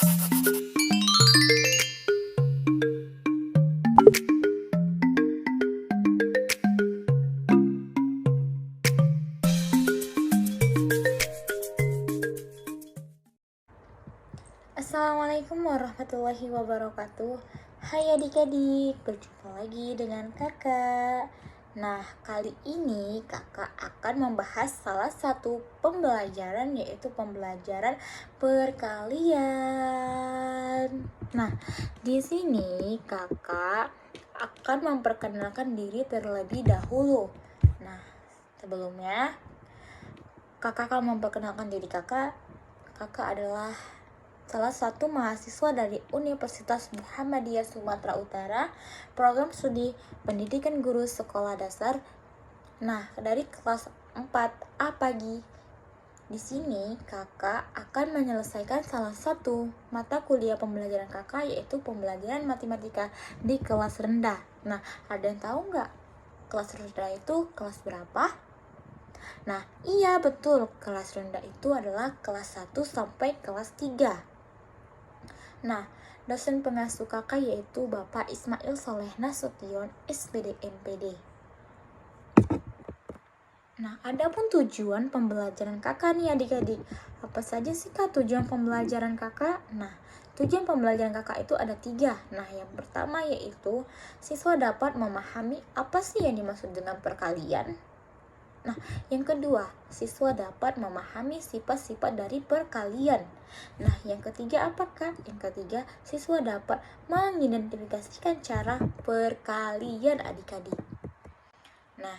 Assalamualaikum warahmatullahi wabarakatuh. Hai adik-adik, berjumpa lagi dengan kakak. Nah, kali ini kakak akan membahas salah satu pembelajaran, yaitu pembelajaran perkalian. Nah, di sini kakak akan memperkenalkan diri terlebih dahulu. Nah, sebelumnya kakak akan memperkenalkan diri kakak. Kakak adalah salah satu mahasiswa dari Universitas Muhammadiyah Sumatera Utara, program studi pendidikan guru sekolah dasar. Nah, dari kelas 4A pagi. Di sini kakak akan menyelesaikan salah satu mata kuliah pembelajaran kakak, yaitu pembelajaran matematika di kelas rendah. Nah, ada yang tahu nggak kelas rendah itu kelas berapa? Nah, iya betul, kelas rendah itu adalah kelas 1 sampai kelas 3. Nah, dosen pengasuh kakak yaitu Bapak Ismail Soleh Nasution, SPD MPD. Nah, adapun tujuan pembelajaran kakak nih adik-adik. Apa saja sih kak tujuan pembelajaran kakak? Nah, tujuan pembelajaran kakak itu ada 3. Nah, yang pertama yaitu siswa dapat memahami apa sih yang dimaksud dengan perkalian. Nah, yang kedua, siswa dapat memahami sifat-sifat dari perkalian. Nah, yang ketiga apakah? Yang ketiga, siswa dapat mengidentifikasikan cara perkalian adik-adik. Nah,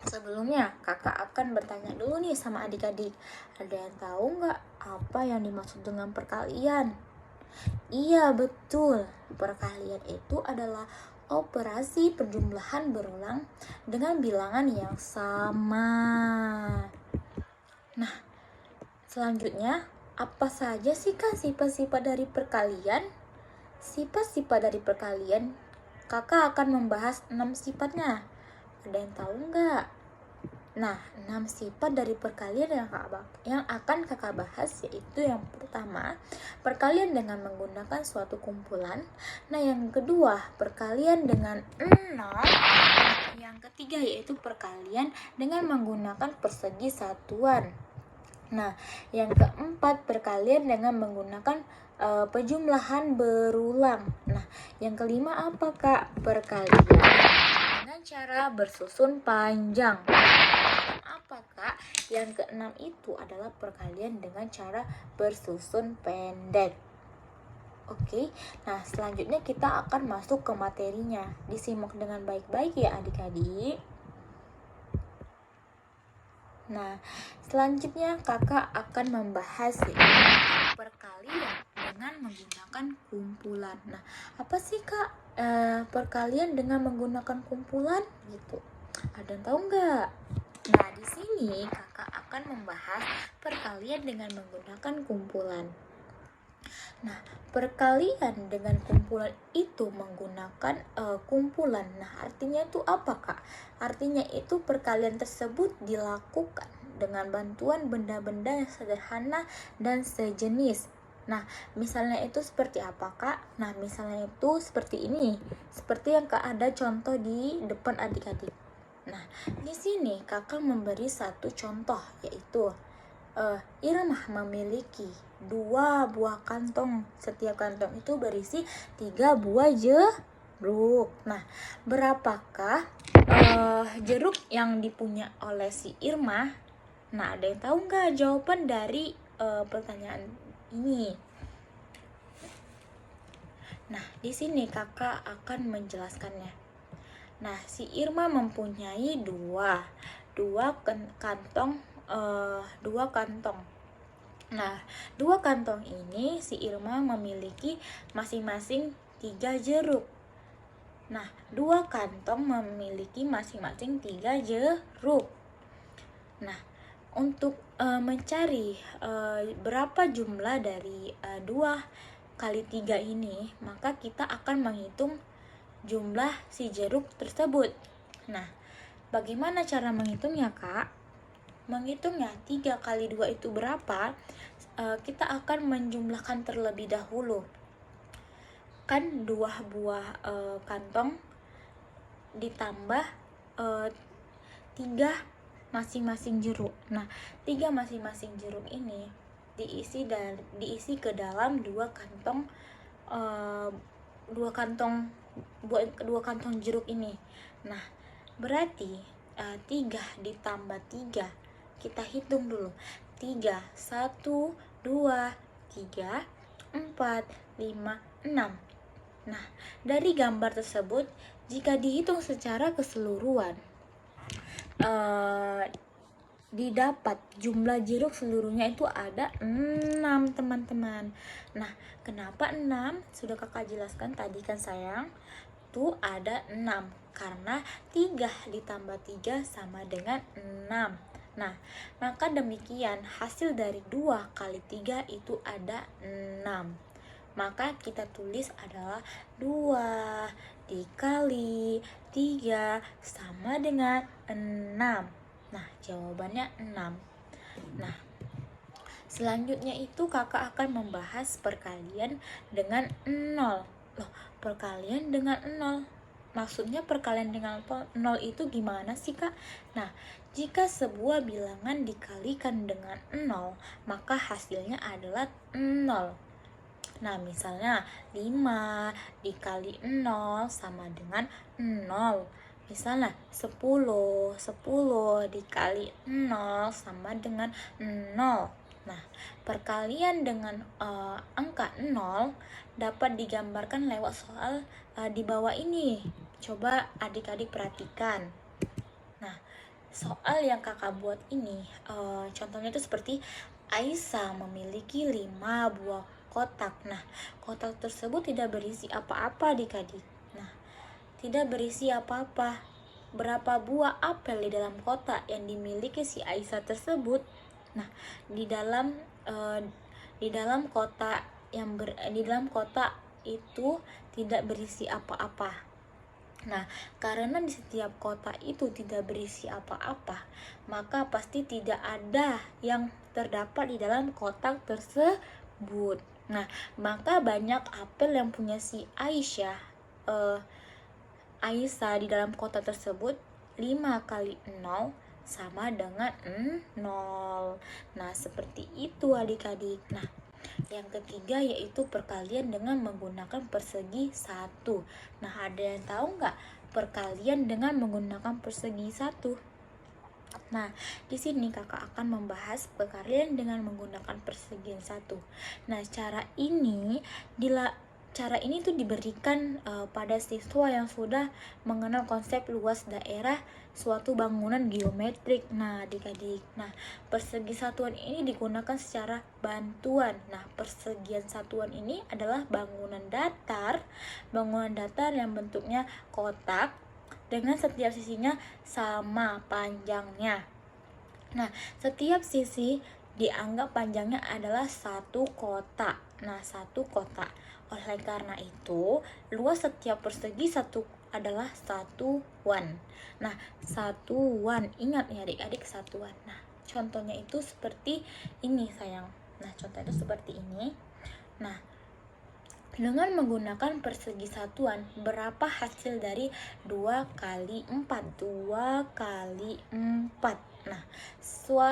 sebelumnya kakak akan bertanya dulu nih sama adik-adik. Ada yang tahu nggak apa yang dimaksud dengan perkalian? Iya, betul. Perkalian itu adalah operasi penjumlahan berulang dengan bilangan yang sama. Nah, selanjutnya, apa saja sih kak sifat-sifat dari perkalian? Sifat-sifat dari perkalian, kakak akan membahas 6 sifatnya. Ada yang tahu nggak? Nah, 6 sifat dari perkalian yang akan kakak bahas yaitu yang pertama, perkalian dengan menggunakan suatu kumpulan. Nah, yang kedua, perkalian dengan 0. Yang ketiga yaitu perkalian dengan menggunakan persegi satuan. Nah, yang keempat, perkalian dengan menggunakan penjumlahan berulang. Nah, yang kelima apa kak? Perkalian dengan cara bersusun panjang. Apa kak? Yang keenam itu adalah perkalian dengan cara bersusun pendek. Oke, nah selanjutnya kita akan masuk ke materinya. Disimak dengan baik-baik ya adik-adik. Nah, selanjutnya kakak akan membahas perkalian dengan menggunakan kumpulan. Nah, apa sih kak perkalian dengan menggunakan kumpulan gitu? Ada yang tahu nggak? Nah, di sini kakak akan membahas perkalian dengan menggunakan kumpulan. Nah, perkalian dengan kumpulan itu menggunakan kumpulan. Nah, artinya itu apa kak? Artinya itu perkalian tersebut dilakukan dengan bantuan benda-benda yang sederhana dan sejenis. Nah, misalnya itu seperti apa kak? Nah, misalnya itu seperti ini. Seperti yang kak ada contoh di depan adik-adik. Nah, di sini kakak memberi satu contoh, yaitu Irma memiliki 2 buah kantong. Setiap kantong itu berisi 3 buah jeruk. Nah, berapakah jeruk yang dipunya oleh si Irma? Nah, ada yang tahu nggak jawaban dari pertanyaan ini? Nah, di sini kakak akan menjelaskannya. Nah, si Irma mempunyai dua kantong. Nah, 2 kantong ini si Irma memiliki masing-masing 3 jeruk. Nah, 2 kantong memiliki masing-masing 3 jeruk. Nah, untuk mencari berapa jumlah dari 2 kali 3 ini, maka kita akan menghitung jumlah si jeruk tersebut. Nah, bagaimana cara menghitungnya kak? menghitungnya 3 kali 2 itu berapa, kita akan menjumlahkan terlebih dahulu. Kan 2 buah kantong ditambah 3 masing-masing jeruk. Nah, 3 masing-masing jeruk ini diisi ke dalam 2 kantong uh, 2 kantong jeruk ini. Nah, berarti 3 ditambah 3, kita hitung dulu. 3, 1, 2, 3, 4, 5, 6. Nah, dari gambar tersebut, jika dihitung secara keseluruhan, didapat jumlah jeruk seluruhnya itu ada 6, teman-teman. Nah, kenapa 6? Sudah kakak jelaskan tadi kan sayang. Tuh ada 6 karena 3 ditambah 3 sama dengan 6. Nah, maka demikian hasil dari 2 kali 3 itu ada 6. Maka kita tulis adalah 2 dikali 3 sama dengan 6. Nah, jawabannya 6. Nah, selanjutnya itu kakak akan membahas perkalian dengan 0. Loh, perkalian dengan 0. Maksudnya perkalian dengan 0 itu gimana sih, Kak? Nah, jika sebuah bilangan dikalikan dengan 0, maka hasilnya adalah 0. Nah, misalnya 5 dikali 0 sama dengan 0. Misalnya 10 dikali 0 sama dengan 0. Nah, perkalian dengan angka 0 dapat digambarkan lewat soal di bawah ini. Coba adik-adik perhatikan. Nah, soal yang kakak buat ini, contohnya itu seperti Aisyah memiliki 5 buah kotak. Nah, kotak tersebut tidak berisi apa-apa adik-adik. Nah, tidak berisi apa-apa. Berapa buah apel di dalam kotak yang dimiliki si Aisyah tersebut? Nah, di dalam kotak di dalam kotak itu tidak berisi apa-apa. Nah, karena di setiap kotak itu tidak berisi apa-apa, maka pasti tidak ada yang terdapat di dalam kotak tersebut. Nah, maka banyak apel yang punya si Aisyah di dalam kotak tersebut 5 kali 0 sama dengan 0. Nah, seperti itu adik-adik. Nah, yang ketiga yaitu perkalian dengan menggunakan persegi 1. Nah, ada yang tahu nggak perkalian dengan menggunakan persegi 1? Nah, di sini kakak akan membahas perkalian dengan menggunakan persegian 1. Nah, cara ini tuh diberikan pada siswa yang sudah mengenal konsep luas daerah suatu bangunan geometrik. Nah, adik-adik. Nah, persegi satuan ini digunakan secara bantuan. Nah, persegian satuan ini adalah bangunan datar yang bentuknya kotak dengan setiap sisinya sama panjangnya. Nah, setiap sisi dianggap panjangnya adalah 1 kotak. Nah, 1 kotak. Oleh karena itu, luas setiap persegi 1 adalah satuan. Nah, satuan. Ingat ya adik-adik, satuan. Nah, contohnya itu seperti ini sayang. Nah, contohnya itu seperti ini. Nah, dengan menggunakan persegi satuan, berapa hasil dari 2 kali 4? 2 kali 4. Nah,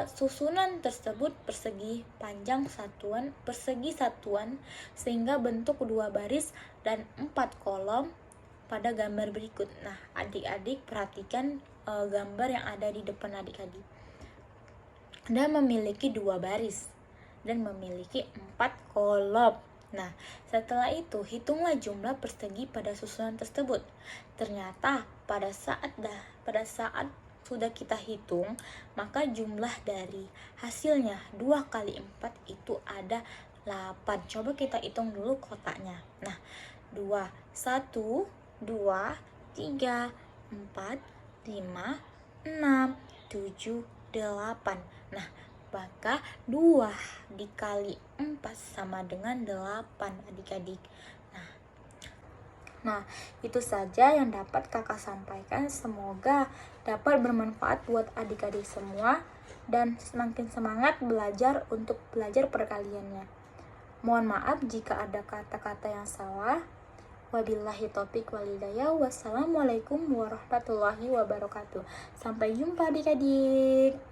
susunan tersebut persegi satuan sehingga bentuk 2 baris dan 4 kolom pada gambar berikut. Nah, adik-adik perhatikan gambar yang ada di depan adik-adik. Dan memiliki 2 baris dan memiliki 4 kolom. Nah, setelah itu hitunglah jumlah persegi pada susunan tersebut. Ternyata pada saat sudah kita hitung, maka jumlah dari hasilnya 2 kali 4 itu ada 8. Coba kita hitung dulu kotaknya. Nah, 2, 1, 2, 3, 4, 5, 6, 7, 8. Nah, maka 2 dikali 4 sama dengan 8 adik-adik. Nah, itu saja yang dapat kakak sampaikan. Semoga dapat bermanfaat buat adik-adik semua. dan semakin semangat belajar untuk belajar perkaliannya. Mohon maaf jika ada kata-kata yang salah. Wabillahi taufiq wal hidayah. Wassalamualaikum warahmatullahi wabarakatuh. Sampai jumpa adik-adik.